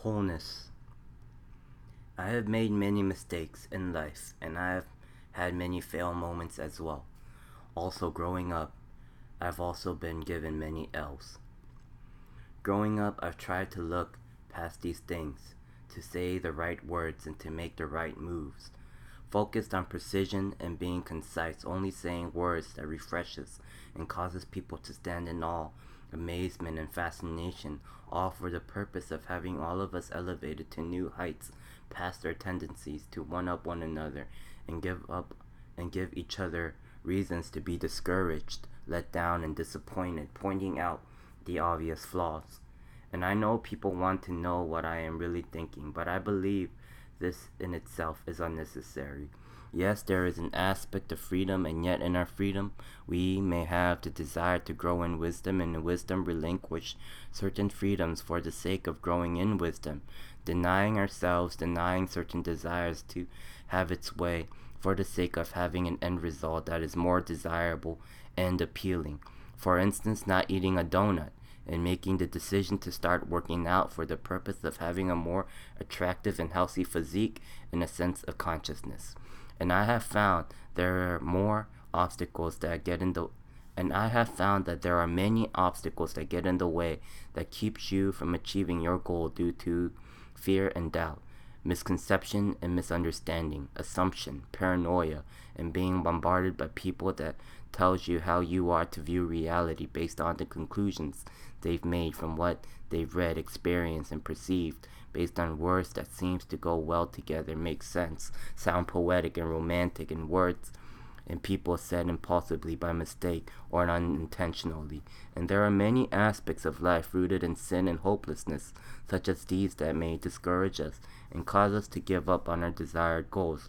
Wholeness. I have made many mistakes in life, and I have had many fail moments as well. Also, growing up, I've also been given many L's. Growing up, I've tried to look past these things, to say the right words and to make the right moves. Focused on precision and being concise, only saying words that refreshes and causes people to stand in awe, amazement, and fascination, all for the purpose of having all of us elevated to new heights past our tendencies to one up one another and give each other reasons to be discouraged, let down, and disappointed, pointing out the obvious flaws. And I know people want to know what I am really thinking, but I believe this in itself is unnecessary. Yes, there is an aspect of freedom, and yet in our freedom, we may have the desire to grow in wisdom, and in wisdom relinquish certain freedoms for the sake of growing in wisdom, denying ourselves, denying certain desires to have its way for the sake of having an end result that is more desirable and appealing. For instance, not eating a donut and making the decision to start working out for the purpose of having a more attractive and healthy physique and a sense of consciousness. And I have found there are more obstacles that get in the and I have found that there are many obstacles that get in the way that keeps you from achieving your goal due to fear and doubt, misconception and misunderstanding, assumption, paranoia, and being bombarded by people that tells you how you are to view reality based on the conclusions they've made from what they've read, experienced, and perceived based on words that seems to go well together, make sense, sound poetic and romantic in words and people said impulsively by mistake or unintentionally. And there are many aspects of life rooted in sin and hopelessness, such as these that may discourage us and cause us to give up on our desired goals.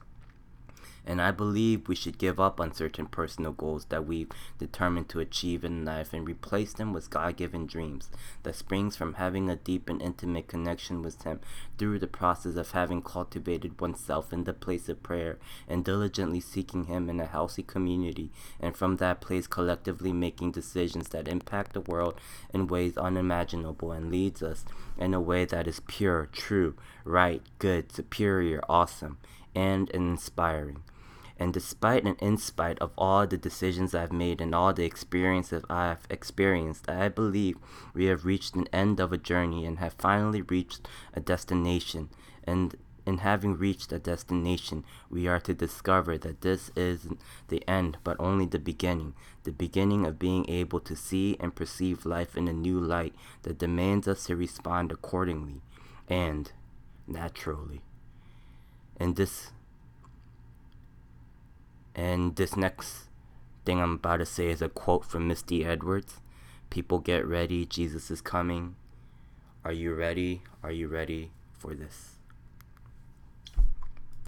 And I believe we should give up on certain personal goals that we've determined to achieve in life and replace them with God-given dreams that springs from having a deep and intimate connection with Him through the process of having cultivated oneself in the place of prayer and diligently seeking Him in a healthy community, and from that place collectively making decisions that impact the world in ways unimaginable and leads us in a way that is pure, true, right, good, superior, awesome, and inspiring. And despite and in spite of all the decisions I've made and all the experiences I've experienced, I believe we have reached an end of a journey and have finally reached a destination. And in having reached a destination, we are to discover that this isn't the end, but only the beginning of being able to see and perceive life in a new light that demands us to respond accordingly and naturally. And this next thing I'm about to say is a quote from Misty Edwards. People get ready, Jesus is coming. Are you ready? Are you ready for this?